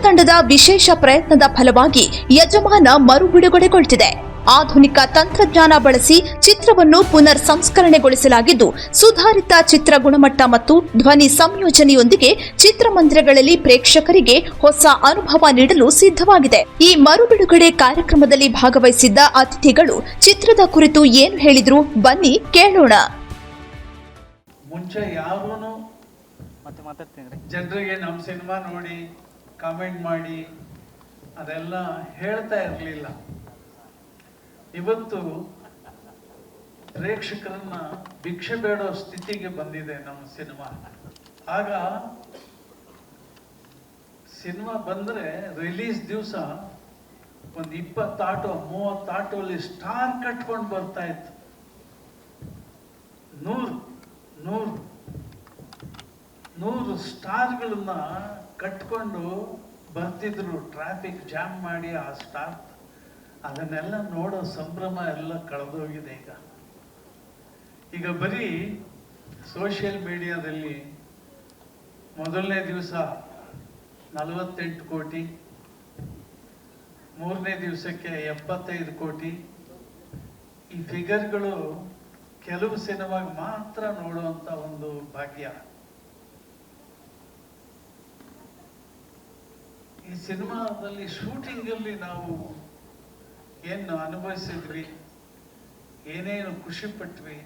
ಚಿತ್ರತಂಡದ ವಿಶೇಷ ಪ್ರಯತ್ನದ ಫಲವಾಗಿ ಯಜಮಾನ ಮರುಬಿಡುಗಡೆಗೊಳ್ತಿದೆ. ಆಧುನಿಕ ತಂತ್ರಜ್ಞಾನ ಬಳಸಿ ಚಿತ್ರವನ್ನು ಪುನರ್ ಸಂಸ್ಕರಣೆಗೊಳಿಸಲಾಗಿದ್ದು, ಸುಧಾರಿತ ಚಿತ್ರ ಗುಣಮಟ್ಟ ಮತ್ತು ಧ್ವನಿ ಸಂಯೋಜನೆಯೊಂದಿಗೆ ಚಿತ್ರಮಂದಿರಗಳಲ್ಲಿ ಪ್ರೇಕ್ಷಕರಿಗೆ ಹೊಸ ಅನುಭವ ನೀಡಲು ಸಿದ್ಧವಾಗಿದೆ. ಈ ಮರುಬಿಡುಗಡೆ ಕಾರ್ಯಕ್ರಮದಲ್ಲಿ ಭಾಗವಹಿಸಿದ್ದ ಅತಿಥಿಗಳು ಚಿತ್ರದ ಕುರಿತು ಏನು ಹೇಳಿದ್ರು ಬನ್ನಿ ಕೇಳೋಣ. ಮುಂಚೆ ಯಾರೂ ಜನರಿಗೆ ನಮ್ಮ ಸಿನಿಮಾ ನೋಡಿ ಕಾಮೆಂಟ್ ಮಾಡಿ ಅದೆಲ್ಲ ಹೇಳ್ತಾ ಇರಲಿಲ್ಲ. ಇವತ್ತು ಪ್ರೇಕ್ಷಕರನ್ನ ಭಿಕ್ಷೆ ಬೇಡೋ ಸ್ಥಿತಿಗೆ ಬಂದಿದೆ ನಮ್ಮ ಸಿನಿಮಾ. ಆಗ ಸಿನಿಮಾ ಬಂದ್ರೆ ರಿಲೀಸ್ ದಿವಸ ಒಂದು 20 ಆಟೋ 30 ಆಟೋಲಿ ಸ್ಟಾರ್ ಕಟ್ಕೊಂಡು ಬರ್ತಾ ಇತ್ತು. 100 ಸ್ಟಾರ್ಗಳನ್ನ ಕಟ್ಕೊಂಡು ಬರ್ತಿದ್ರು. ಟ್ರಾಫಿಕ್ ಜಾಮ್ ಮಾಡಿ ಆ ಸ್ಟಾರ್ ಅದನ್ನೆಲ್ಲ ನೋಡೋ ಸಂಭ್ರಮ ಎಲ್ಲ ಕಳೆದೋಗಿದೆ. ಈಗ ಬರೀ ಸೋಷಿಯಲ್ ಮೀಡಿಯಾದಲ್ಲಿ ಮೊದಲನೇ ದಿವಸ 48 ಕೋಟಿ, ಮೂರನೇ ದಿವಸಕ್ಕೆ 75 ಕೋಟಿ. ಈ ಫಿಗರ್ಗಳು ಕೆಲವು ಸಿನಿಮಾಗೆ ಮಾತ್ರ ನೋಡುವಂತ ಒಂದು ಭಾಗ್ಯ. ಈ ಸಿನಿಮಾದಲ್ಲಿ ಶೂಟಿಂಗ್ ಅಲ್ಲಿ ನಾವು ಏನು ಅನುಭವಿಸಿದ್ವಿ, ಏನೇನು ಖುಷಿ ಪಟ್ವಿ,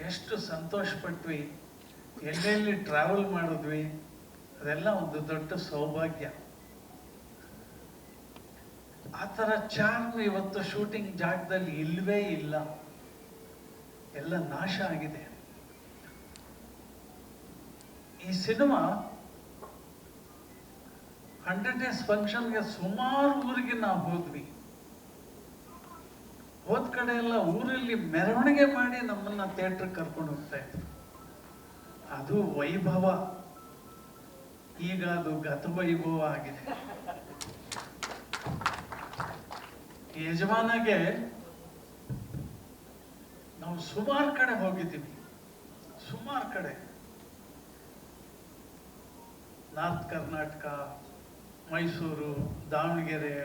ಎಷ್ಟು ಸಂತೋಷ ಪಟ್ವಿ, ಎಲ್ಲೆಲ್ಲಿ ಟ್ರಾವೆಲ್ ಮಾಡಿದ್ವಿ, ಅದೆಲ್ಲ ಒಂದು ದೊಡ್ಡ ಸೌಭಾಗ್ಯ. ಆ ಥರ ಚಾರ್ಮ್ ಇವತ್ತು ಶೂಟಿಂಗ್ ಜಾಗದಲ್ಲಿ ಇಲ್ಲವೇ ಇಲ್ಲ, ಎಲ್ಲ ನಾಶ ಆಗಿದೆ. ಈ ಸಿನಿಮಾ 100 days ಫಂಕ್ಷನ್ಗೆ ಸುಮಾರು ಊರಿಗೆ ನಾವು ಹೋದ್ವಿ. ಹೋದ ಕಡೆ ಎಲ್ಲ ಊರಲ್ಲಿ ಮೆರವಣಿಗೆ ಮಾಡಿ ನಮ್ಮನ್ನ ಥಿಯೇಟರ್ ಕರ್ಕೊಂಡು ಹೋಗ್ತಾ ಇದ್ರು. ಅದು ವೈಭವ. ಈಗ ಅದು ಗತವೈಭವ ಆಗಿದೆ. ಯಜಮಾನಗೆ ನಾವು ಸುಮಾರು ಕಡೆ ಹೋಗಿದ್ದೀವಿ. ಸುಮಾರು ಕಡೆ ನಾರ್ತ್ ಕರ್ನಾಟಕ, ಮೈಸೂರು, ದಾವಣಗೆರೆ,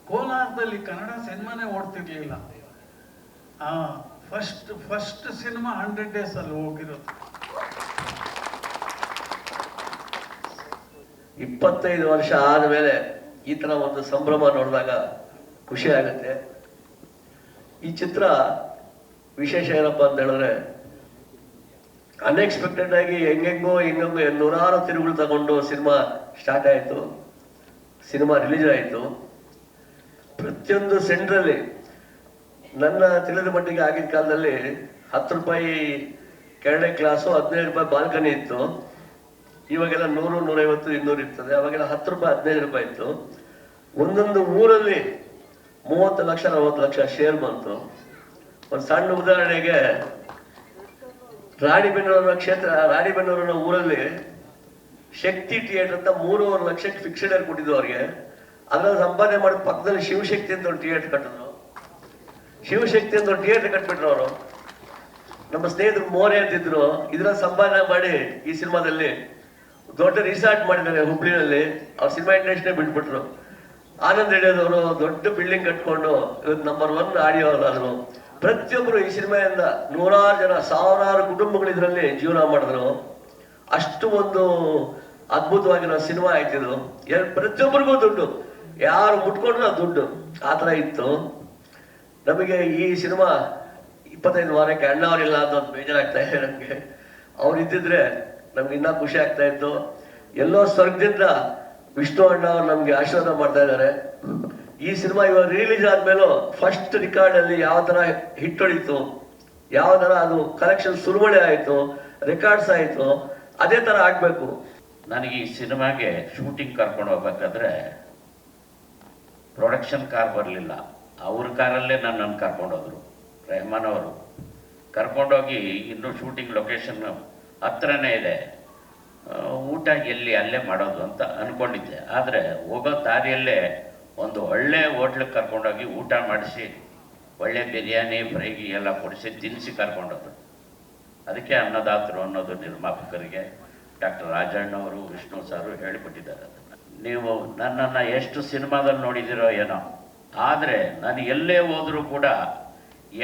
ಕೋಲಾರದಲ್ಲಿ ಕನ್ನಡ ಸಿನಿಮಾನೇ ಓಡ್ತಿರ್ಲಿಲ್ಲ. ಫಸ್ಟ್ ಸಿನಿಮಾ 100 days ಅಲ್ಲಿ ಹೋಗಿರೋದು. 25 ವರ್ಷ ಆದಮೇಲೆ ಈ ತರ ಒಂದು ಸಂಭ್ರಮ ನೋಡಿದಾಗ ಖುಷಿ ಆಗುತ್ತೆ. ಈ ಚಿತ್ರ ವಿಶೇಷ ಏನಪ್ಪಾ ಅಂತ ಹೇಳಿದ್ರೆ, ಅನ್ಎಕ್ಸ್ಪೆಕ್ಟೆಡ್ ಆಗಿ ಹೆಂಗೆಂಗೋ ನೂರಾರು ತಿರುಗಳು ತಗೊಂಡು ಸಿನಿಮಾ ಸ್ಟಾರ್ಟ್ ಆಯಿತು, ಸಿನಿಮಾ ರಿಲೀಸ್ ಆಯಿತು. ಪ್ರತಿಯೊಂದು ಸೆಂಟ್ರಲ್ಲಿ ನನ್ನ ತಿಳಿದ ಮಟ್ಟಿಗೆ ಆಗಿದ್ದ ಕಾಲದಲ್ಲಿ 10 ರೂಪಾಯಿ ಕೆಳಗಡೆ ಕ್ಲಾಸು, 15 ರೂಪಾಯಿ ಬಾಲ್ಕನಿ ಇತ್ತು. ಇವಾಗೆಲ್ಲ 100, 150, 200 ಇರ್ತದೆ. ಅವಾಗೆಲ್ಲ 10 ರೂಪಾಯಿ 15 ರೂಪಾಯಿ ಇತ್ತು. ಒಂದೊಂದು ಊರಲ್ಲಿ 30 ಲಕ್ಷ 40 ಲಕ್ಷ ಶೇರ್ ಬಂತು. ಒಂದು ಸಣ್ಣ ಉದಾಹರಣೆಗೆ, ರಾಣಿಬೆನ್ನೂರಿನ ಊರಲ್ಲಿ ಶಕ್ತಿ ಥಿಯೇಟರ್ ಅಂತ 3.5 ಲಕ್ಷಕ್ಕೆ ಫಿಕ್ಸ್ಡ್ ಏರ್ ಕೊಟ್ಟಿದ್ದು ಅವ್ರಿಗೆ. ಅದ್ರಲ್ಲಿ ಸಂಪಾದನೆ ಮಾಡಿ ಪಕ್ಕದಲ್ಲಿ ಶಿವಶಕ್ತಿ ಅಂತ ಒಂದು ಥಿಯೇಟರ್ ಕಟ್ಟಿದ್ರು. ಶಿವಶಕ್ತಿ ಅಂತ ಒಂದು ಥಿಯೇಟರ್ ಕಟ್ಬಿಟ್ರು ಅವರು. ನಮ್ಮ ಸ್ನೇಹಿತರು ಮೋರೆ ಅಂತಿದ್ರು. ಇದ್ರಲ್ಲಿ ಸಂಪಾದನೆ ಮಾಡಿ ಈ ಸಿನಿಮಾದಲ್ಲಿ ದೊಡ್ಡ ರಿಸಾರ್ಟ್ ಮಾಡಿದ್ದಾರೆ ಹುಬ್ಳಿನಲ್ಲಿ. ಅವ್ರ ಸಿನಿಮಾ ಇಂಡಸ್ಟ್ರಿ ಬಿಟ್ಬಿಟ್ರು. ಆನಂದ್ ಹಿಡಿಯೋದವರು ದೊಡ್ಡ ಬಿಲ್ಡಿಂಗ್ ಕಟ್ಕೊಂಡು ಇವತ್ತು ನಂಬರ್ 1 ಆಡಿಯೋ ಆದ್ರು. ಪ್ರತಿಯೊಬ್ಬರು ಈ ಸಿನಿಮಾದಿಂದ ನೂರಾರು ಜನ, ಸಾವಿರಾರು ಕುಟುಂಬಗಳು ಇದರಲ್ಲಿ ಜೀವನ ಮಾಡಿದ್ರು. ಅಷ್ಟು ಒಂದು ಅದ್ಭುತವಾಗಿರೋ ಸಿನಿಮಾ ಆಯ್ತಿದ್ರು. ಪ್ರತಿಯೊಬ್ಬರಿಗೂ ದುಡ್ಡು, ಯಾರು ಮುಟ್ಕೊಂಡ್ರು ದುಡ್ಡು, ಆ ಥರ ಇತ್ತು. ನಮಗೆ ಈ ಸಿನಿಮಾ 25 ವಾರಕ್ಕೆ ಅಣ್ಣವರಿಲ್ಲ ಅಂತ ಒಂದು ಬೇಜಾರಾಗ್ತಾ ಇದೆ ನಮಗೆ. ಅವ್ರು ಇದ್ದಿದ್ರೆ ನಮ್ಗೆ ಇನ್ನೂ ಖುಷಿ ಆಗ್ತಾ ಇತ್ತು. ಎಲ್ಲೋ ಸ್ವರ್ಗದಿಂದ ವಿಷ್ಣು ಅಣ್ಣ ಅವ್ರು ನಮ್ಗೆ ಆಶೀರ್ವಾದ ಮಾಡ್ತಾ ಇದ್ದಾರೆ. ಈ ಸಿನಿಮಾ ಇವಾಗ ರಿಲೀಸ್ ಆದ್ಮೇಲೂ ಫಸ್ಟ್ ರಿಕಾರ್ಡ್ ಅಲ್ಲಿ ಯಾವ ತರ ಹಿಟ್ ಹೊಡಿತು, ಯಾವ ತರ ಅದು ಕಲೆಕ್ಷನ್ ಸುರುಮಳೆ ಆಯ್ತು, ರೆಕಾರ್ಡ್ಸ್ ಆಯ್ತು, ಅದೇ ತರ ಆಗ್ಬೇಕು. ನನಗೆ ಈ ಸಿನಿಮಾಗೆ ಶೂಟಿಂಗ್ ಕರ್ಕೊಂಡು ಹೋಗ್ಬೇಕಾದ್ರೆ ಪ್ರೊಡಕ್ಷನ್ ಕಾರ್ ಬರಲಿಲ್ಲ. ಅವ್ರ ಕಾರಲ್ಲೇ ನನ್ನನ್ನು ಕರ್ಕೊಂಡೋದ್ರು. ರೆಹಮಾನ್ ಅವರು ಕರ್ಕೊಂಡೋಗಿ ಇನ್ನೂ ಶೂಟಿಂಗ್ ಲೊಕೇಶನ್ ಹತ್ರನೇ ಇದೆ, ಊಟ ಎಲ್ಲಿ ಅಲ್ಲೇ ಮಾಡೋದು ಅಂತ ಅಂದ್ಕೊಂಡಿದ್ದೆ. ಆದರೆ ಹೋಗೋ ದಾರಿಯಲ್ಲೇ ಒಂದು ಒಳ್ಳೆ ಹೋಟ್ಲಿಗೆ ಕರ್ಕೊಂಡೋಗಿ ಊಟ ಮಾಡಿಸಿ ಒಳ್ಳೆ ಬಿರಿಯಾನಿ ಫ್ರೈ ಎಲ್ಲ ಕೊಡಿಸಿ ತಿನ್ನಿಸಿ ಕರ್ಕೊಂಡೋದ್ರು. ಅದಕ್ಕೆ ಅನ್ನದಾತರು ಅನ್ನೋದು ನಿರ್ಮಾಪಕರಿಗೆ ಡಾಕ್ಟರ್ ರಾಜಣ್ಣವರು ವಿಷ್ಣು ಸಾರು ಹೇಳಿಕೊಟ್ಟಿದ್ದಾರೆ ಅದನ್ನು. ನೀವು ನನ್ನನ್ನು ಎಷ್ಟು ಸಿನಿಮಾದಲ್ಲಿ ನೋಡಿದ್ದೀರೋ ಏನೋ, ಆದರೆ ನಾನು ಎಲ್ಲೇ ಹೋದರೂ ಕೂಡ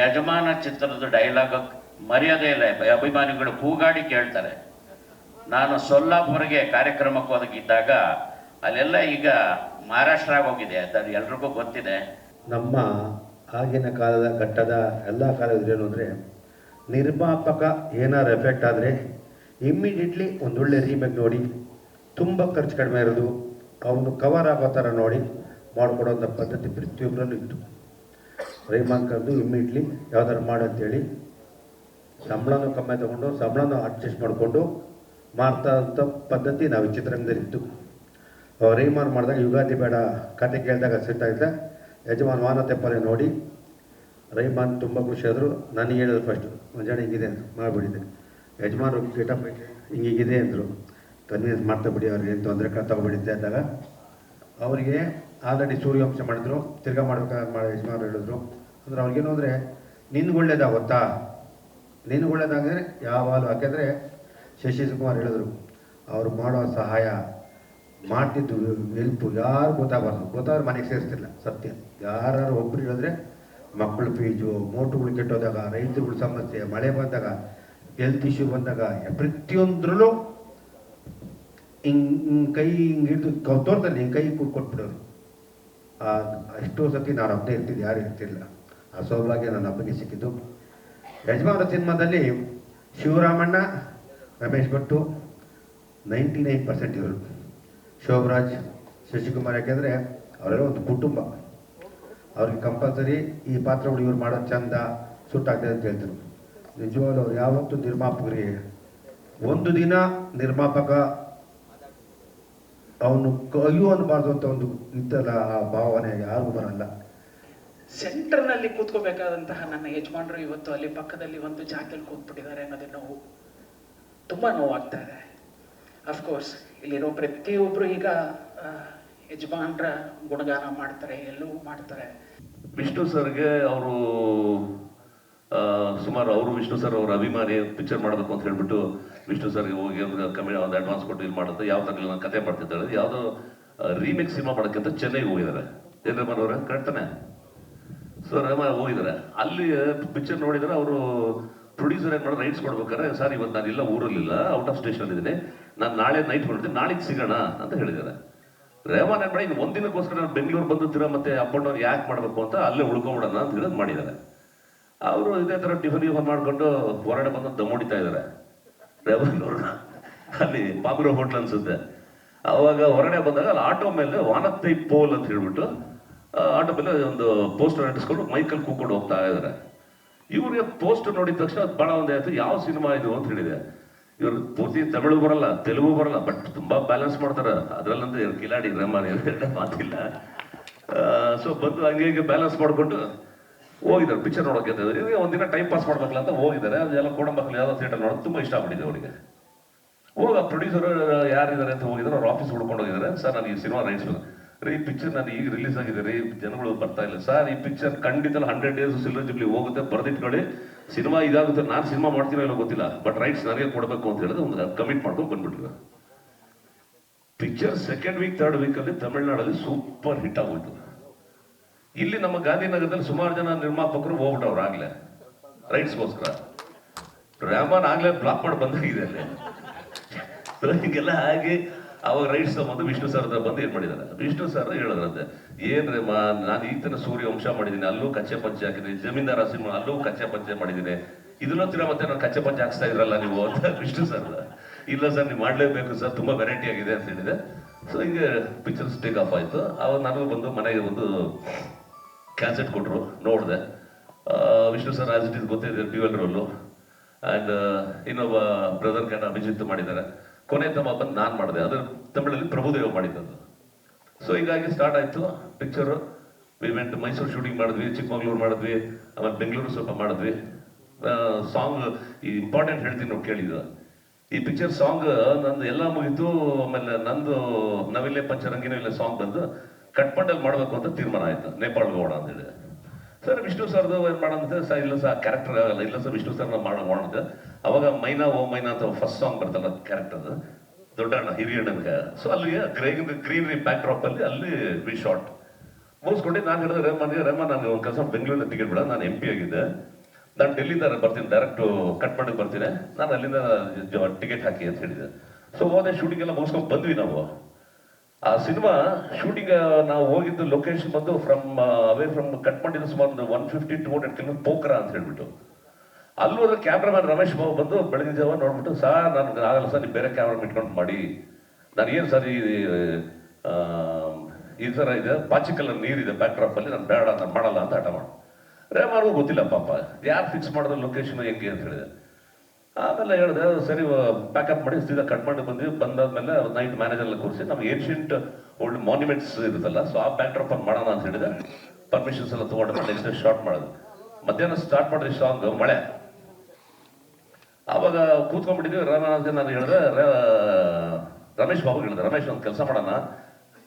ಯಜಮಾನ ಚಿತ್ರದ ಡೈಲಾಗ್ ಮರ್ಯಾದೆ ಇಲ್ಲ. ಅಭಿಮಾನಿಗಳು ಕೂಗಾಡಿ ಕೇಳ್ತಾರೆ. ನಾನು ಸೊಲ್ಲಾಪುರಿಗೆ ಕಾರ್ಯಕ್ರಮಕ್ಕೆ ಹೋಗಿದ್ದಾಗ ಅಲ್ಲೆಲ್ಲ ಈಗ ಮಹಾರಾಷ್ಟ್ರಾಗ ಹೋಗಿದೆ, ಅದು ಎಲ್ರಿಗೂ ಗೊತ್ತಿದೆ. ನಮ್ಮ ಆಗಿನ ಕಾಲದ ಘಟ್ಟದ ಎಲ್ಲ ಕಾಲದ ಏನು ಅಂದರೆ, ನಿರ್ಮಾಪಕ ಏನಾರು ಎಫೆಕ್ಟ್ ಆದರೆ ಇಮ್ಮಿಡಿಯೇಟ್ಲಿ ಒಂದೊಳ್ಳೆ ರೀಮೇಕ್ ನೋಡಿ, ತುಂಬ ಖರ್ಚು ಕಡಿಮೆ ಇರೋದು, ಅವನು ಕವರ್ ಆಗೋ ಥರ ನೋಡಿ ಮಾಡಿಕೊಡೋಂಥ ಪದ್ಧತಿ ಪ್ರತಿಯೊಬ್ಬರಲ್ಲೂ ಇತ್ತು. ರೆಹಮಾನ್ ಕರೆದು ಇಮ್ಮಿಡಿಯೇಟ್ಲಿ ಯಾವ್ದಾರು ಮಾಡಂತೇಳಿ ಸಂಬಳನೂ ಕಮ್ಮಿ ತೊಗೊಂಡು ಸಂಬಳನೂ ಅಡ್ಜಸ್ಟ್ ಮಾಡಿಕೊಂಡು ಮಾಡ್ತಾ ಇದ್ದ ಪದ್ಧತಿ ನಾವು ಚಿತ್ರರಂಗದಲ್ಲಿತ್ತು. ರೆಹಮಾನ್ ಮಾಡಿದಾಗ ಯುಗಾದಿ ಬೇಡ ಕತೆ ಕೇಳಿದಾಗ ಸಿಟ್ಟಾಗಿದ್ದ ಯಜಮಾನ್ ವಾನತೆಪ್ಪಲೆ ನೋಡಿ ರೆಹಮಾನ್ ತುಂಬ ಖುಷಿಯಾದರು. ನನಗೆ ಹೇಳಿದ್ರು ಫಸ್ಟು ಮಂಜಾಣ ಹಿಂಗಿದೆ ಮಾಡಿಬಿಟ್ಟಿದ್ದೆ. ಯಜಮಾನರು ಗೆಟಪ್ ಹಿಂಗಿದೆ ಅಂದರು. ಕನ್ವಿನ್ಸ್ ಮಾಡ್ತಾ ಬಿಡಿ, ಅವ್ರಿಗೆ ಏನು ತೊಂದರೆ ತಗೊಬಿಟ್ಟಿದ್ದೆ ಅಂದಾಗ ಅವರಿಗೆ ಆಲ್ರೆಡಿ ಸೂರ್ಯವಂಶ ಮಾಡಿದ್ರು, ತಿರ್ಗಾ ಮಾಡ್ಬೇಕಾದ್ರೆ ಯಜಮಾನರು ಹೇಳಿದ್ರು. ಅಂದ್ರೆ ಅವ್ರಿಗೇನು ಅಂದರೆ ನಿನ್ಗೆ ಒಳ್ಳೇದಾಗುತ್ತಾ, ನಿನ್ಗೆ ಒಳ್ಳೇದಾಗಿದ್ರೆ ಯಾವಾಗಲೂ. ಯಾಕೆಂದರೆ ಶಶಿ ಕುಮಾರ್ ಹೇಳಿದ್ರು, ಅವ್ರು ಮಾಡೋ ಸಹಾಯ ಮಾಡ್ತಿದ್ದು ಹೆಲ್ಪು ಯಾರು ಗೊತ್ತಾಗಬಾರ್ದು, ಗೊತ್ತಾದ್ರೆ ಮನೆಗೆ ಸೇರಿಸ್ತಿಲ್ಲ. ಸತ್ಯ. ಯಾರು ಒಬ್ಬರು ಹೇಳಿದ್ರೆ ಮಕ್ಕಳು ಫೀಜು, ಮೋಟುಗಳು ಕೆಟ್ಟೋದಾಗ, ರೈತರುಗಳ ಸಮಸ್ಯೆ, ಮಳೆ ಬಂದಾಗ, ಹೆಲ್ತ್ ಇಶ್ಯೂ ಬಂದಾಗ, ಪ್ರತಿಯೊಂದ್ರಲ್ಲೂ ಹಿಂಗೆ ಕೈ ಹಿಂಗೆ ಹಿಡಿದು ತೋರ್ದಲ್ಲಿ ಹಿಂಗೆ ಕೈ ಕೊಟ್ಬಿಡೋರು. ಎಷ್ಟೋ ಸತಿ ನಾನು ಒಬ್ಬನೇ ಇರ್ತಿದ್ದೆ, ಯಾರು ಇರ್ತಿಲ್ಲ. ಆ ಸೌಭಾಗ್ಯ ನನ್ನ ಹಬ್ಬಕ್ಕೆ ಸಿಕ್ಕಿದ್ದು. ಯಜಮಾನ ಸಿನಿಮಾದಲ್ಲಿ ಶಿವರಾಮಣ್ಣ, ರಮೇಶ್ ಭಟ್ಟು 99% ಇವರು, ಶೋಭರಾಜ್, ಶಶಿಕುಮಾರ್. ಯಾಕೆಂದರೆ ಅವರೆಲ್ಲ ಒಂದು ಕುಟುಂಬ. ಅವ್ರಿಗೆ ಕಂಪಲ್ಸರಿ ಈ ಪಾತ್ರಗಳು ಇವ್ರು ಮಾಡೋದು ಚಂದ ಸುಟ್ಟಾಗ್ತದೆ ಅಂತ ಹೇಳ್ತಾರೆ. ನಿಜವಾಗ್ಲೂ ಅವ್ರು ಯಾವತ್ತೂ ನಿರ್ಮಾಪಕರಿಗೆ ಒಂದು ದಿನ ನಿರ್ಮಾಪಕ ಅವನು ಅಯ್ಯೋ ಅನ್ನಬಾರ್ದು ಅಂತ ಒಂದು ಇದ್ದಲ್ಲ, ಆ ಭಾವನೆ ಯಾರಿಗೂ ಬರಲ್ಲ. ಸೆಂಟರ್ನಲ್ಲಿ ಕೂತ್ಕೋಬೇಕಾದಂತಹ ನನ್ನ ಯಜಮಾನರು ಇವತ್ತು ಅಲ್ಲಿ ಪಕ್ಕದಲ್ಲಿ ಒಂದು ಜಾಗದಲ್ಲಿ ಕೂತ್ಬಿಟ್ಟಿದ್ದಾರೆ ಅನ್ನೋದೇ ನೋವು, ತುಂಬ ನೋವಾಗ್ತಾ ಇದೆ. ಅಫ್ಕೋರ್ಸ್ ಇಲ್ಲಿರೋ ಪ್ರತಿಯೊಬ್ಬರು ಈಗ ಯಜಮಾನ್ರ ಗುಣಗಾನ ಮಾಡ್ತಾರೆ, ಎಲ್ಲವೂ ಮಾಡ್ತಾರೆ. ವಿಷ್ಣು ಸರ್ಗೆ ಅವರು ಸುಮಾರು ಅವರು ವಿಷ್ಣು ಸರ್ ಅವ್ರ ಅಭಿಮಾನಿ, ಪಿಕ್ಚರ್ ಮಾಡಬೇಕು ಅಂತ ಹೇಳ್ಬಿಟ್ಟು ವಿಷ್ಣು ಸರ್ಗೆ ಹೋಗಿ ಕಮ್ಮಿ ಒಂದು ಅಡ್ವಾನ್ಸ್ ಕೊಟ್ಟು ಇದು ಮಾಡುತ್ತೆ. ಯಾವ ಥರ ನಾನು ಕತೆ ಮಾಡ್ತಿದ್ದಾಳೆ, ಯಾವುದೋ ರೀಮೇಕ್ ಸಿನಿಮಾ ಮಾಡೋಕ್ಕೆ ಅಂತ ಚೆನ್ನೈಗೆ ಹೋಗಿದ್ದಾರೆ. ಏನ್ ರೆಹಮಾನ್ ಅವರೇ ಕರೆಕ್ಟಾನೆ? ಸೊ ರೆಹಮಾನ್ ಹೋಗಿದ್ದಾರೆ. ಅಲ್ಲಿ ಪಿಕ್ಚರ್ ನೋಡಿದರೆ ಅವರು ಪ್ರೊಡ್ಯೂಸರ್ ಏನು ಮಾಡೋ ರೈಟ್ಸ್ ಕೊಡ್ಬೇಕಾದ್ರೆ, ಸರ್ ಇವತ್ತು ನಾನು ಇಲ್ಲ ಊರಲ್ಲಿಲ್ಲ, ಔಟ್ ಆಫ್ ಸ್ಟೇಷನ್ ಇದ್ದೀನಿ, ನಾನು ನಾಳೆ ನೈಟ್ ಹೊರಡ್ತೀನಿ, ನಾಳೆಗೆ ಸಿಗೋಣ ಅಂತ ಹೇಳಿದ್ದಾರೆ. ರೆಹಮಾನ್ ಏನು ಮಾಡಿ ಇನ್ನು ಒಂದಿನಕ್ಕೋಸ್ಕರ ನಾನು ಬೆಂಗಳೂರು ಬಂದಿರ್ತೀರ ಮತ್ತೆ ಅಪ್ ಅಂಡ್ ಡೌನ್ ಯಾಕೆ ಮಾಡಬೇಕು ಅಂತ ಅಲ್ಲೇ ಉಳ್ಕೊಂಬಿಡೋಣ ಅಂತ ಹೇಳೋದು ಮಾಡಿದ್ದಾರೆ. ಅವರು ಇದೇ ಥರ ಟಿಫನ್ ಮಾಡ್ಕೊಂಡು ಹೊರಗಡೆ ಬಂದು ದಮ್ಮೊಡಿತಾ ಇದ್ದಾರೆ ರೆಹಮಾನ್ ಅವ್ರನ್ನ. ಅಲ್ಲಿ ಪಾಮಿರೋ ಹೋಟ್ಲ್ ಅನ್ಸುತ್ತೆ. ಅವಾಗ ಹೊರಗಡೆ ಬಂದಾಗ ಅಲ್ಲಿ ಆಟೋ ಮೇಲೆ ವಾನತ್ತೈ ಪೋಲ್ ಅಂತ ಹೇಳ್ಬಿಟ್ಟು ಆಟೋ ಮೇಲೆ ಒಂದು ಪೋಸ್ಟರ್ ಅಂಟಿಸ್ಕೊಂಡು ಮೈಕಲ್ಲಿ ಕೂತ್ಕೊಂಡು ಹೋಗ್ತಾ ಇದ್ದಾರೆ. ಇವ್ರಿಗೆ ಪೋಸ್ಟರ್ ನೋಡಿದ ತಕ್ಷಣ ಅದು ಭಾಳ ಒಂದೇ ಆಯ್ತು, ಯಾವ ಸಿನಿಮಾ ಇದು ಅಂತ ಹೇಳಿದೆ. ಇವರು ಪೂರ್ತಿ ತಮಿಳು ಬರಲ್ಲ, ತೆಲುಗು ಬರಲ್ಲ, ಬಟ್ ತುಂಬಾ ಬ್ಯಾಲೆನ್ಸ್ ಮಾಡ್ತಾರೆ. ಅದ್ರಲ್ಲಂದ್ರೆ ಇವ್ರು ಕಿಲಾಡಿ ರೆಹಮಾನ್ ಮಾತಿಲ್ಲ. ಸೊ ಬಂದು ಹಂಗೆ ಬ್ಯಾಲೆನ್ಸ್ ಮಾಡಿಕೊಂಡು ಹೋಗಿದ್ದಾರೆ ಪಿಕ್ಚರ್ ನೋಡೋಕೆ. ಇವ್ರಿಗೆ ಒಂದಿನ ಟೈಮ್ ಪಾಸ್ ಮಾಡ್ಬೇಕಲ್ಲ ಅಂತ ಹೋಗಿದ್ದಾರೆ. ಅದೆಲ್ಲ ಕೋಡಂಬಕ್ಕಲ್ಲಿ ಯಾವುದೋ ಥಿಯೇಟರ್ ನೋಡೋದು ತುಂಬ ಇಷ್ಟ ಆಗ್ಬಿಟ್ಟಿದೆ ಅವರಿಗೆ. ಹೋಗ ಪ್ರೊಡ್ಯೂಸರ್ ಯಾರಿದ್ದಾರೆ ಅಂತ ಹೋಗಿದ್ದಾರೆ, ಅವ್ರ ಆಫೀಸ್ ಹುಡ್ಕೊಂಡು ಹೋಗಿದ್ದಾರೆ. ಸರ್ ನಾನು ಈ ಸಿನಿಮಾ ರೈಟ್ಸ್ ಈ ಪಿಕ್ಚರ್ ನಾನು ಈಗ ರಿಲೀಸ್ ಆಗಿದೆ ರೀ, ಜನಗಳು ಬರ್ತಾ ಇಲ್ಲ ಸರ್, ಈ ಪಿಕ್ಚರ್ ಖಂಡಿತ 100 days ಸಿಲ್ವರ್ ಜುಬ್ಲಿ ಹೋಗುತ್ತೆ, ಬರೆದಿಟ್ಕೊಳ್ಳಿ, ಸಿನಿಮಾ ಇದಾಗುತ್ತೆ, ನಾನು ಸಿನಿಮಾ ಮಾಡ್ತೀನೋ ಇಲ್ಲ ಗೊತ್ತಿಲ್ಲ, ಬಟ್ ರೈಟ್ಸ್ ನನಗೆ ಕೊಡಬೇಕು ಅಂತ ಹೇಳಿದ್ರೆ ಒಂದು ಕಮಿಟ್ ಮಾಡ್ಕೊಂಡು ಬಂದ್ಬಿಟ್ಟಿದ್ರು. ಪಿಕ್ಚರ್ ಸೆಕೆಂಡ್ ವೀಕ್ ಥರ್ಡ್ ವೀಕಲ್ಲಿ ತಮಿಳ್ನಾಡಲ್ಲಿ ಸೂಪರ್ ಹಿಟ್ ಆಗೋಯ್ತು. ಇಲ್ಲಿ ನಮ್ಮ ಗಾಂಧಿನಗರದಲ್ಲಿ ಸುಮಾರು ಜನ ನಿರ್ಮಾಪಕರು ಹೋಗ್ಬಿಟ್ಟವ್ರು ಆಗ್ಲೇ ರೈಟ್ಸ್ಗೋಸ್ಕರ. ರೆಹಮಾನ್ ಆಗ್ಲೇ ಬ್ಲಾಕ್ ಮಾಡಿ ಬಂದಾಗಿದೆ ಅಲ್ಲಿ. ಹಿಂಗೆಲ್ಲ ಹಾಗೆ ಅವಾಗ ರೈಟ್ಸ್ ತಗೊಂಡು ವಿಷ್ಣು ಸರ್ ಹತ್ರ ಬಂದು ಏನ್ ಮಾಡಿದ್ದಾರೆ, ವಿಷ್ಣು ಸರ್ ಹೇಳಿದ್ರಂತೆ, ಏನ್ರಿ ನಾನು ಈಗ ತನ ಸೂರ್ಯ ವಂಶ ಮಾಡಿದ್ದೀನಿ, ಅಲ್ಲೂ ಕಚ್ಚೆ ಪಂಚೆ ಹಾಕಿದ್ದೀನಿ, ಜಮೀನ್ದಾರ ಸಿನಿಮಾ ಅಲ್ಲೂ ಕಚ್ಚೆ ಪಂಚೆ ಮಾಡಿದ್ದೀನಿ, ಇದನ್ನೂ ತಿರ ಮತ್ತೆ ನಾನು ಕಚ್ಚೆ ಪಂಚೆ ಹಾಕ್ಸ್ತಾ ಇದ್ರಲ್ಲ ನೀವು ಅಂತ ವಿಷ್ಣು ಸರ್. ಇಲ್ಲ ಸರ್ ನೀವು ಮಾಡಲೇಬೇಕು ಸರ್, ತುಂಬಾ ವೆರೈಟಿ ಆಗಿದೆ ಅಂತ ಹೇಳಿದೆ. ಸೊ ಹಿಂಗೆ ಪಿಕ್ಚರ್ಸ್ ಟೇಕ್ ಆಫ್ ಆಯ್ತು. ಅವಾಗ ನನಗೂ ಬಂದು ಮನೆಗೆ ಒಂದು ಕ್ಯಾಸೆಟ್ ಕೊಟ್ಟರು, ನೋಡಿದೆ. Vishnu sir as it is ಗೊತ್ತಿದೆ ಡ್ಯುಯಲ್ ರೋಲು, ಆ್ಯಂಡ್ ಇನ್ನೊಬ್ಬ ಬ್ರದರ್ ಕ್ಯಾನ್ ಅಭಿಜಿತ್ ಮಾಡಿದ್ದಾರೆ. ಕೊನೆ ತಮ್ಮ ಬಂದು ನಾನು ಮಾಡಿದೆ, ಅದ್ರ ತಮಿಳಲ್ಲಿ ಪ್ರಭುದೇವ ಮಾಡಿದ್ದದು. ಸೊ ಹೀಗಾಗಿ ಸ್ಟಾರ್ಟ್ ಆಯ್ತು ಪಿಕ್ಚರು. ಇವೆಂಟ್ ಮೈಸೂರು ಶೂಟಿಂಗ್ ಮಾಡಿದ್ವಿ, ಚಿಕ್ಕಮಗಳೂರು ಮಾಡಿದ್ವಿ, ಆಮೇಲೆ ಬೆಂಗಳೂರು ಸ್ವಲ್ಪ ಮಾಡಿದ್ವಿ. ಸಾಂಗ್ ಈ ಇಂಪಾರ್ಟೆಂಟ್ ಹೇಳ್ತೀನಿ ನಾವು ಕೇಳಿದ್ದು. ಈ ಪಿಕ್ಚರ್ ಸಾಂಗ್ ನಂದು ಎಲ್ಲ ಮುಗಿತು. ಆಮೇಲೆ ನಂದು ನವಿಲೆ ಪಂಚರಂಗಿನವಿಲೆ ಸಾಂಗ್ ಬಂದು ಕಟ್ಪಂಡಲ್ಲಿ ಮಾಡಬೇಕು ಅಂತ ತೀರ್ಮಾನ ಆಯ್ತು, ನೇಪಾಳ್ಗೆ ಹೋಗೋಣ ಅಂತ ಹೇಳಿ. ಸರ್ ವಿಷ್ಣು ಸರ್ದು ಏನು ಮಾಡೋದಂತೆ, ಸರ್ ಇಲ್ಲ ಸರ್ ಕ್ಯಾರೆಕ್ಟರ್ ಆಗಲ್ಲ, ಇಲ್ಲ ಸರ್ ವಿಷ್ಣು ಸರ್ ನಾವು ಮಾಡೋಣ. ಅವಾಗ ಮೈನಾ ಓ ಮೈನಾ ಅಂತ ಫಸ್ಟ್ ಸಾಂಗ್ ಬರ್ತಲ್ಲ ಕ್ಯಾರೆಕ್ಟರ್ದು, ದೊಡ್ಡಣ್ಣ ಹಿರಿಯಣ್ಣನಿಗೆ. ಸೊ ಅಲ್ಲಿಗೆ ಗ್ರೀನರಿ ಬ್ಯಾಕ್ ಡ್ರಾಪ್ ಅಲ್ಲಿ ವಿ ಶಾರ್ಟ್ ಮುಗಿಸ್ಕೊಂಡು ನಾನು ಹೇಳಿದೆ ರೆಹಮಾನ್ ನಾನು ಒಂದು ಕೆಲಸ ಬೆಂಗಳೂರಿಂದ ಟಿಕೆಟ್ ಬಿಡ, ನಾನು MP ಆಗಿದ್ದೆ, ನಾನು ಡೆಲ್ಲಿಂದ ಬರ್ತೀನಿ, ಡೈರೆಕ್ಟ್ ಕಟ್ ಮಾಡಿ ಬರ್ತೀನಿ, ನಾನು ಅಲ್ಲಿಂದ ಟಿಕೆಟ್ ಹಾಕಿ ಅಂತ ಹೇಳಿದೆ. ಸೊ ಹೋದೆ, ಶೂಟಿಂಗ್ ಎಲ್ಲ ಮುಗಿಸ್ಕೊಂಡು ಬಂದ್ವಿ ನಾವು. ಆ ಸಿನಿಮಾ ಶೂಟಿಂಗ್ ನಾವು ಹೋಗಿದ್ದು ಲೊಕೇಶನ್ ಬಂದು ಅವೇ ಫ್ರಮ್ ಕಟ್ಮಂಡಿಂದ ಸುಮಾರು 150-200 ಕಿಲೋಮೀಟರ್ ಪೋಖರ ಅಂತ ಹೇಳ್ಬಿಟ್ಟು. ಅಲ್ಲೂ ಕ್ಯಾಮ್ರಾಮನ್ ರಮೇಶ್ ಬಾಬು ಬಂದು ಬೆಳಗಿನ ಜಾವ ನೋಡ್ಬಿಟ್ಟು, ಸರ್ ನಾನು ಆಗಲ್ಲ ಸರ್, ನೀವು ಬೇರೆ ಕ್ಯಾಮ್ರಾ ಇಟ್ಕೊಂಡು ಮಾಡಿ, ನಾನು ಏನು ಸರ್ ಈ ಥರ ಇದೆ, ಪಾಚಿ ಕಲರ್ ನೀರಿದೆ ಬ್ಯಾಕ್ ಡ್ರಾಪಲ್ಲಿ, ನಾನು ಬೇಡ ನಾನು ಮಾಡಲ್ಲ ಅಂತ ಹಠ ಮಾಡಿ. ರೇಮಾರ್ಗೂ ಗೊತ್ತಿಲ್ಲ ಪಾಪ ಯಾರು ಫಿಕ್ಸ್ ಮಾಡಿದ್ರೆ ಲೊಕೇಶನ್ ಹೆಂಗೆ ಅಂತ ಹೇಳಿದೆ. ಆಮೇಲೆ ಹೇಳಿದೆ ಸರಿ ಪ್ಯಾಕಪ್ ಮಾಡಿ ಸೀದಾ ಕಟ್ ಮಾಡಿ ಬಂದ್ವಿ. ಬಂದಾದ್ಮೇಲೆ ನೈಟ್ ಮ್ಯಾನೇಜರ್ನ ಕೂರಿಸಿ ನಮ್ಮ ಏನ್ಷಿಯಂಟ್ ಓಲ್ಡ್ ಮಾನ್ಯುಮೆಂಟ್ಸ್ ಇರುತ್ತಲ್ಲ, ಸೊ ಆ ಬ್ಯಾಕ್ ಡ್ರಾಪ್ ಅಲ್ಲಿ ಮಾಡೋಣ ಅಂತ ಹೇಳಿದೆ. ಪರ್ಮಿಷನ್ಸ್ ಎಲ್ಲ ತೊಗೊಂಡು ನೆಕ್ಸ್ಟ್ ಶಾರ್ಟ್ ಮಾಡೋದು. ಮಧ್ಯಾಹ್ನ ಸ್ಟಾರ್ಟ್ ಮಾಡಿದ್ವಿ ಸಾಂಗ್, ಮಳೆ. ಆವಾಗ ಕೂತ್ಕೊಂಡ್ಬಿಟ್ಟಿದ್ವಿ. ನಾನು ಹೇಳಿದೆ ರಮೇಶ್ ಬಾಬು ಹೇಳಿದೆ, ರಮೇಶ್ ಒಂದು ಕೆಲಸ ಮಾಡೋಣ,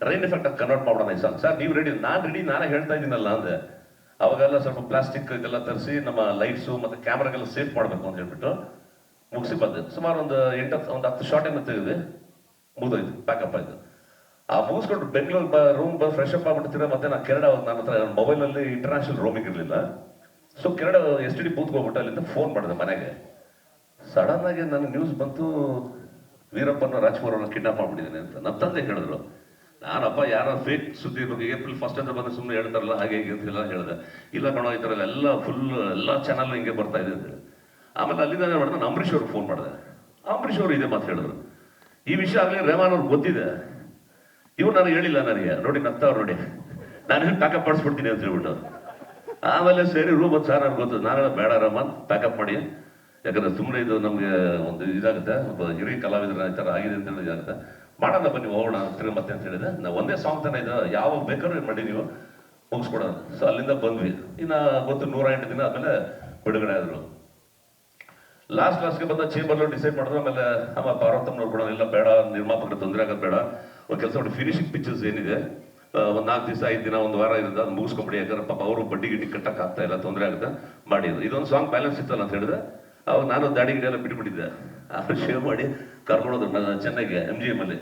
ರೈನ್ ಎಫೆಕ್ಟ್ ಕನ್ವರ್ಟ್ ಮಾಡೋಣ ಈ ಸಾಂಗ್. ಸರ್ ನೀವು ರೆಡಿ? ನಾನು ರೆಡಿ, ನಾನೇ ಹೇಳ್ತಾ ಇದ್ದೀನಲ್ಲ ಅಂದೆ. ಅವಾಗೆಲ್ಲ ಸ್ವಲ್ಪ ಪ್ಲಾಸ್ಟಿಕ್ ಇದೆಲ್ಲ ತರಿಸಿ ನಮ್ಮ ಲೈಟ್ಸು ಮತ್ತು ಕ್ಯಾಮ್ರಾಗೆಲ್ಲ ಸೇಫ್ ಮಾಡಬೇಕು ಅಂತ ಹೇಳ್ಬಿಟ್ಟು ಮುಗಿಸಿ ಬಂದೆ. ಸುಮಾರು ಒಂದು 10 ಶಾರ್ಟ್ ಏನೋ ತೆಗೆದು ಮುಗಿದೋಯ್ತು, ಪ್ಯಾಕಪ್ ಆಯಿತು. ಆ ಮುಗಿಸ್ಕೊಂಡು ಬೆಂಗಳೂರು ರೂಮ್ ಫ್ರೆಶ್ ಅಪ್ ಆಗ್ಬಿಡ್ತೀರ. ಮತ್ತೆ ನಾನು ಕೆರಡ, ನನ್ನ ಹತ್ರ ಮೊಬೈಲಲ್ಲಿ ಇಂಟರ್ನ್ಯಾಷನಲ್ ರೋಮಿಂಗ್ ಇರಲಿಲ್ಲ. ಸೊ ಕೆರಡ STD ಬೂತ್ಗೆ ಹೋಗ್ಬಿಟ್ಟು ಅಲ್ಲಿಂದ ಫೋನ್ ಮಾಡಿದೆ ಮನೆಗೆ. ಸಡನ್ ಆಗಿ ನನಗೆ ನ್ಯೂಸ್ ಬಂತು, ವೀರಪ್ಪನ ರಾಜ್ಕುಮಾರ್ ಅವ್ರನ್ನ ಕಿಡ್ನಾಪ್ ಮಾಡ್ಬಿಟ್ಟಿದ್ದೀನಿ ಅಂತ. ನನ್ನ ತಂದೆ ಹೇಳಿದ್ರು. ನಾನಪ್ಪ ಯಾರೋ ಫೇಕ್ ಸುದ್ದಿ ಬಗ್ಗೆ April 1 ಅಂತ ಬಂದು ಸುಮ್ಮನೆ ಹೇಳ್ತಾರಲ್ಲ ಹಾಗೆ ಹೀಗೆ ಅಂತೆಲ್ಲ ಹೇಳಿದೆ. ಇಲ್ಲ ಕಣೋ, ಈ ಥರ ಎಲ್ಲ ಫುಲ್ ಎಲ್ಲ ಚಾನಲ್ ಹಿಂಗೆ ಬರ್ತಾ ಇದೆ ಅಂತ ಹೇಳಿ. ಆಮೇಲೆ ಅಲ್ಲಿಂದ ಏನು ಮಾಡಿದೆ, ನಾನು ಅಂಬರೀಷ್ ಅವ್ರಿಗೆ ಫೋನ್ ಮಾಡಿದೆ. ಅಂಬರೀಷ್ ಅವರು ಇದೇ ಮಾತು ಹೇಳಿದ್ರು, ಈ ವಿಷಯ ಆಗಲಿ ರೆಹಮಾನ್ ಅವ್ರಿಗೆ ಗೊತ್ತಿದೆ, ಇವ್ರು ನನಗೆ ಹೇಳಿಲ್ಲ, ನನಗೆ ನೋಡಿ ನಗ್ತಾವ್ರು ನೋಡಿ, ನಾನು ಪ್ಯಾಕಪ್ ಮಾಡಿಸ್ಬಿಡ್ತೀನಿ ಅಂತ ಹೇಳ್ಬಿಟ್ಟು. ಆಮೇಲೆ ಸರಿ ರೂಮ್ ಅಂತ ಸರ್ ನನಗೆ ಗೊತ್ತು. ನಾನು ಬೇಡ ರೆಹಮಾನ್ ಪ್ಯಾಕಪ್ ಮಾಡಿ, ಯಾಕಂದ್ರೆ ಸುಮ್ಮನೆ ಇದು ನಮಗೆ ಒಂದು ಇದಾಗುತ್ತೆ, ಒಬ್ಬ ಹಿರಿಯ ಕಲಾವಿದರ ಈ ಥರ ಆಗಿದೆ ಅಂತ ಹೇಳಿ ಇದಾಗುತ್ತೆ, ಮಾಡೋಣ ಬನ್ನಿ ಹೋಗೋಣ ತಿರ್ಗಿ ಮತ್ತೆ ಅಂತ ಹೇಳಿದೆ. ನಾವು ಒಂದೇ ಸಾಂಗ್ ತಾನೇ ಇದೆ, ಯಾವಾಗ ಬೇಕಾದ್ರೂ ಮಾಡಿ ನೀವು ಮುಗಿಸ್ಕೊಡೋಣ. ಸೊ ಅಲ್ಲಿಂದ ಬಂದ್ವಿ. ಇನ್ನು ಗೊತ್ತು 108 ದಿನ ಆದಮೇಲೆ ಬಿಡುಗಡೆ ಆದರು. ಲಾಸ್ಟ್ಗೆ ಬಂದ ಚೇಂಬರ್లో ಡಿಸೈಡ್ ಮಾಡಿದ್ರು. ಆಮೇಲೆ ಪಾರ್ವತಮ್ಮನವ್ರು ಕೂಡ ಇಲ್ಲ ಬೇಡ, ನಿರ್ಮಾಪಕರು ತೊಂದರೆ ಆಗೋದು ಬೇಡ, ಒಂದು ಕೆಲಸ ಮಾಡಿ ಫಿನಿಶಿಂಗ್ ಪಿಕ್ಚರ್ಸ್ ಏನಿದೆ ಒಂದು 4 ದಿವಸ 5 ದಿನ 1 ವಾರ ಇರುತ್ತೆ, ಅದು ಮುಗಿಸ್ಕೊಂಬಿಡಿ, ಯಾಕಂದ್ರೆ ಪಾಪ ಅವರು ಬಡ್ಡಿ ಗಿಡ್ಡಿ ಕಟ್ಟಕ್ಕೆ ಆಗ್ತಾ ಇಲ್ಲ, ತೊಂದರೆ ಆಗುತ್ತೆ ಮಾಡಿ. ಇದೊಂದು ಸಾಂಗ್ ಬ್ಯಾಲೆನ್ಸ್ ಇತ್ತಲ್ಲ ಅಂತ ಹೇಳಿದ್ರೆ ಅವಾಗ ನಾನು ದಾಡಿ ಗಿಡ ಎಲ್ಲ ಬಿಟ್ಬಿಟ್ಟಿದ್ದೆ. ಆಮೇಲೆ ಶೇವ್ ಮಾಡಿ ಕರ್ಕೊಂಡೋದ್ರು ಚೆನ್ನೈಗೆ MGM ಅಲ್ಲಿ.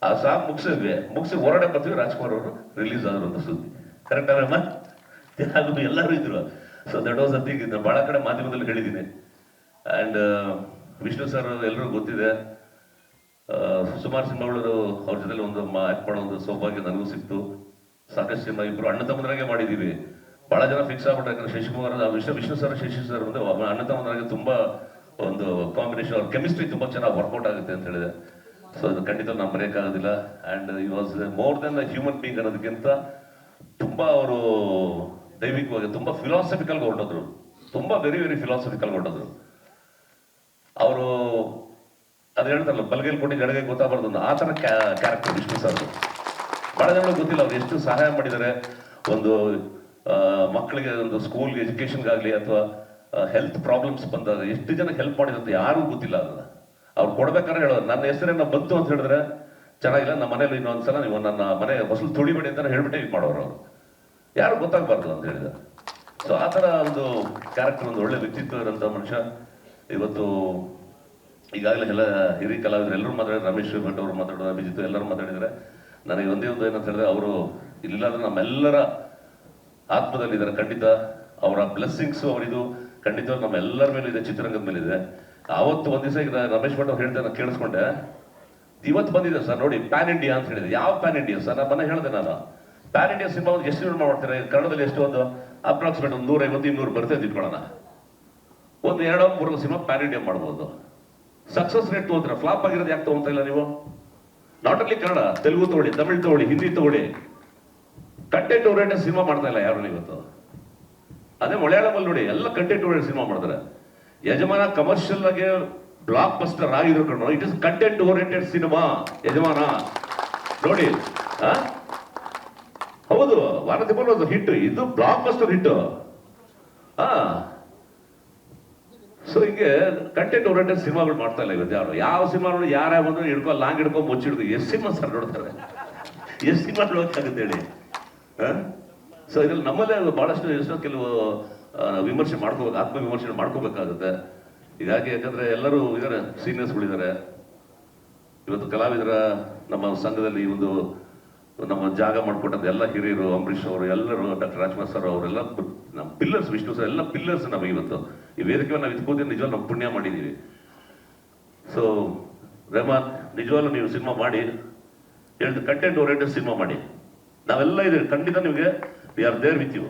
ಆ ಸಾಂಗ್ ಮುಗಿಸಿ ಹೊರಗಡೆ ಬರ್ತೀವಿ, ರಾಜ್ಕುಮಾರ್ ಅವರು ರಿಲೀಸ್ ಆದ್ರು ಅಂತ ಸುದ್ದಿ. ಕರೆಕ್ಟ್ ಅಲ್ಲಮ್ಮ? ಅದು ಎಲ್ಲರೂ ಇದ್ರು. So that was a thing. ನಾನು ಭಾಳ ಕಡೆ ಮಾಧ್ಯಮದಲ್ಲಿ ಹೇಳಿದ್ದೀನಿ. ಆ್ಯಂಡ್ ವಿಷ್ಣು ಸರ್ ಎಲ್ಲರೂ ಗೊತ್ತಿದೆ. ಸುಮಾರು ಸಿನಿಮಾಗಳು ಅವ್ರ ಜೊತೆಲಿ ಒಂದು ಆ್ಯಕ್ಟ್ ಮಾಡೋ ಒಂದು ಸೌಭಾಗ್ಯ ನನಗೂ ಸಿಕ್ತು. ಸಾಕಷ್ಟು ಸಿನಿಮಾ ಇಬ್ಬರು ಅಣ್ಣ ತಮ್ಮಂದ್ರಾಗೆ ಮಾಡಿದ್ದೀವಿ. ಭಾಳ ಜನ ಫಿಕ್ಸ್ ಆಗ್ಬಿಟ್ರೆ, ಯಾಕಂದ್ರೆ ಶಶಿಕುಮಾರ್ ವಿಷ್ಣು ಸರ್ ಶಶಿ ಸರ್ ಒಂದು ಅಣ್ಣ ತಮ್ಮಂದ್ರಾಗೆ ತುಂಬ ಒಂದು ಕಾಂಬಿನೇಷನ್, ಅವ್ರ ಕೆಮಿಸ್ಟ್ರಿ ತುಂಬ ಚೆನ್ನಾಗಿ ವರ್ಕೌಟ್ ಆಗುತ್ತೆ ಅಂತ ಹೇಳಿದೆ. ಸೊ ಅದು ಖಂಡಿತ ನಾವು ಮರೆಯೋಕ್ಕಾಗೋದಿಲ್ಲ. ಆ್ಯಂಡ್ ಈ was more than a human being ಅನ್ನೋದಕ್ಕಿಂತ ತುಂಬ ಅವರು ದೈವಿಕವಾಗಿ ತುಂಬ ಫಿಲಾಸಫಿಕಲ್ಗೆ ಹೊರಟೋದ್ರು, ತುಂಬ ವೆರಿ ಫಿಲಾಸಫಿಕಲ್ಗೆ ಹೊರಟೋದ್ರು. ಅವರು ಅದು ಹೇಳ್ತಾರಲ್ಲ, ಬಲಗೈಲಿ ಕೊಟ್ಟು ಗಡಗೆ ಗೊತ್ತಾಗಬಾರ್ದು, ಆ ಥರ ಕ್ಯಾರೆಕ್ಟರ್ ವಿಷ್ಣು ಸರ್. ಭಾಳ ಜನ ಗೊತ್ತಿಲ್ಲ ಅವ್ರು ಎಷ್ಟು ಸಹಾಯ ಮಾಡಿದ್ದಾರೆ ಒಂದು ಮಕ್ಕಳಿಗೆ, ಒಂದು ಸ್ಕೂಲ್ಗೆ ಎಜುಕೇಷನ್ಗಾಗಲಿ ಅಥವಾ ಹೆಲ್ತ್ ಪ್ರಾಬ್ಲಮ್ಸ್ ಬಂದಾಗ ಎಷ್ಟು ಜನ ಹೆಲ್ಪ್ ಮಾಡಿದಂತ ಯಾರೂ ಗೊತ್ತಿಲ್ಲ. ಅದನ್ನ ಅವ್ರು ಕೊಡ್ಬೇಕಾದ್ರೆ ಹೇಳೋದು, ನನ್ನ ಹೆಸರೇನ ಬಂತು ಅಂತ ಹೇಳಿದ್ರೆ ಚೆನ್ನಾಗಿಲ್ಲ, ನಮ್ಮ ಮನೇಲಿ ಇನ್ನೊಂದ್ಸಲ ನೀವು ನನ್ನ ಮನೆ ಹೊಸಲು ತುಳಿಬೇಡಿ ಅಂತ ಹೇಳ್ಬಿಟ್ಟೆ ಇದು ಮಾಡೋರು. ಅವರು ಯಾರು ಗೊತ್ತಾಗಬಾರ್ದು ಅಂತ ಹೇಳಿದ. ಸೊ ಆ ಥರ ಒಂದು ಕ್ಯಾರೆಕ್ಟರ್, ಒಂದು ಒಳ್ಳೆ ವ್ಯಕ್ತಿತ್ವ ಇರೋಂಥ ಮನುಷ್ಯ. ಇವತ್ತು ಈಗಾಗಲೇ ಎಲ್ಲ ಹಿರಿಯ ಕಲಾವಿದರು ಎಲ್ಲರೂ ಮಾತಾಡಿದ್ರು, ರಮೇಶ್ ಭಟ್ ಅವರು ಮಾತಾಡೋದು, ಅಭಿಜಿತ್ ಎಲ್ಲರೂ ಮಾತಾಡಿದರೆ. ನನಗೆ ಒಂದೇ ಒಂದು ಏನಂತ ಹೇಳಿದ್ರೆ, ಅವರು ಇಲ್ಲಾಂದ್ರೆ ನಮ್ಮೆಲ್ಲರ ಆತ್ಮದಲ್ಲಿದ್ದಾರೆ. ಖಂಡಿತ ಅವರ ಬ್ಲೆಸ್ಸಿಂಗ್ಸು ಅವರಿದು ಖಂಡಿತ ನಮ್ಮೆಲ್ಲರ ಮೇಲೆ ಇದೆ, ಚಿತ್ರರಂಗದ ಮೇಲೆ ಇದೆ. ಆವತ್ತು ಒಂದು ದಿವಸ ಈಗ ರಮೇಶ್ ಭಟ್ ಅವ್ರು ಹೇಳ್ದೆ, ನಾನು ಕೇಳಿಸ್ಕೊಂಡೆ, ಇವತ್ತು ಬಂದಿದೆ ಸರ್ ನೋಡಿ ಪ್ಯಾನ್ ಇಂಡಿಯಾ ಅಂತ ಹೇಳಿದೆ. ಯಾವ ಪ್ಯಾನ್ ಇಂಡಿಯಾ ಸರ್? ನಾನು ಮನೆ ಹೇಳಿದೆ, ನಾನು ಪ್ಯಾನ್ ಇಂಡಿಯಾ ಸಿನಿಮಾ ಒಂದು ಎಷ್ಟು ಸಿನಿಮಾ ಮಾಡ್ತಾರೆ ಕನ್ನಡದಲ್ಲಿ? ಎಷ್ಟು ಒಂದು ಅಪ್ರಾಕ್ಸಿಮೇಟ್ ಒಂದು 150-200 ಬರ್ತದೆ ಇಟ್ಕೊಳ್ಳೋಣ. ಒಂದು 2-3 ಸಿನಿಮಾ ಪ್ಯಾನ್ ಇಂಡಿಯಾ ಮಾಡ್ಬೋದು. ಸಕ್ಸಸ್ ರೇಟ್ ತಗೋತೀರ, ಫ್ಲಾಪ್ ಆಗಿರೋದು ಯಾಕೆ ತಗೊಂತ ಇಲ್ಲ ನೀವು? ನಾಟ್ ಓನ್ಲಿ ಕನ್ನಡ, ತೆಲುಗು ತಗೊಳ್ಳಿ, ತಮಿಳ್ ತಗೊಳ್ಳಿ, ಹಿಂದಿ ತಗೊಳ್ಳಿ, ಕಂಟೆಂಟ್ ಓರಿಯೆಂಟೆಡ್ ಸಿನಿಮಾ ಮಾಡ್ತಾ ಇಲ್ಲ ಯಾರು ಇವತ್ತು. ಅದೇ ಮಲಯಾಳಮಲ್ಲಿ ನೋಡಿ, ಎಲ್ಲ ಕಂಟೆಂಟ್ ಓರಿಯೆಂಟೆಡ್ ಸಿನಿಮಾ ಮಾಡ್ತಾರೆ. ಯಜಮಾನ ಕಮರ್ಷಿಯಲ್ ಆಗಿ ಬ್ಲಾಕ್ ಬಸ್ಟರ್ ಆಗಿದ್ರು ಕಣ್ಣು, it is content oriented cinema ಯಜಮಾನ ನೋಡಿ. ಹೌದು, ವಾರದಿ ಬರೋದು ಹಿಟ್, ಇದು ಬ್ಲಾಕ್ ಬಸ್ಟರ್ ಹಿಟ್. ಸೊ ಹಿಂಗೆ ಕಂಟೆಂಟ್ ಓರಿಯೆಂಟೆಡ್ ಸಿನಿಮಾಗಳು ಮಾಡ್ತಾ ಇಲ್ಲ ಇವತ್ತು ಯಾರು. ಯಾವ ಸಿನಿಮಾ ನೋಡಿ ಯಾರೇ ಬಂದ್ರು ಹಿಡ್ಕೊ, ಲಾಂಗ್ ಹಿಡ್ಕೊ, ಮುಚ್ಚಿಡ್ದು. ಎಷ್ಟು ಸಿನಿಮಾ ಸರ್ ನೋಡ್ತಾರೆ, ಎಷ್ಟು ಸಿನಿಮಾ ನೋಡೋಕ್ಕಾಗುತ್ತೆ ಹೇಳಿ? ಸೊ ಇದ್ರಲ್ಲಿ ನಮ್ಮಲ್ಲೇ ಬಹಳಷ್ಟು ಎಷ್ಟೋ ಕೆಲವು ವಿಮರ್ಶೆ ಮಾಡ್ಕೋಬೇಕು, ಆತ್ಮವಿಮರ್ಶೆ ಮಾಡ್ಕೋಬೇಕಾಗುತ್ತೆ. ಹೀಗಾಗಿ ಯಾಕಂದ್ರೆ ಎಲ್ಲರೂ ಇದ್ದಾರೆ, ಸೀನಿಯರ್ಸ್ಗಳಿದ್ದಾರೆ. ಇವತ್ತು ಕಲಾವಿದರ ನಮ್ಮ ಸಂಘದಲ್ಲಿ ಈ ಒಂದು ನಮ್ಮ ಜಾಗ ಮಾಡಿಕೊಟ್ಟಂತ ಎಲ್ಲ ಹಿರಿಯರು, ಅಂಬರೀಷ್ ಅವರು ಎಲ್ಲರೂ, ಡಾಕ್ಟರ್ ರಾಜ್ಕುಮಾರ್ ಸರ್ ಅವರೆಲ್ಲ ನಮ್ಮ ಪಿಲ್ಲರ್ಸ್, ವಿಷ್ಣು ಸರ್ ಎಲ್ಲ ಪಿಲ್ಲರ್ಸ್ ನಮಗೆ ಇವತ್ತು ಈ ವೇದಿಕೆ ನಾವು ಇದಕ್ಕೋದ್ರೆ ನಿಜವಾಗ್ಲೂ ನಾವು ಪುಣ್ಯ ಮಾಡಿದ್ದೀವಿ. ಸೊ ರೆಹಮಾನ್, ನಿಜವಾಗ್ಲೂ ನೀವು ಸಿನಿಮಾ ಮಾಡಿ, ಕಂಟೆಂಟ್ ಓರಿಯೆಂಟೆಡ್ ಸಿನಿಮಾ ಮಾಡಿ, ನಾವೆಲ್ಲ ಇದೆ ಖಂಡಿತ ನಿಮಗೆ we are there with you.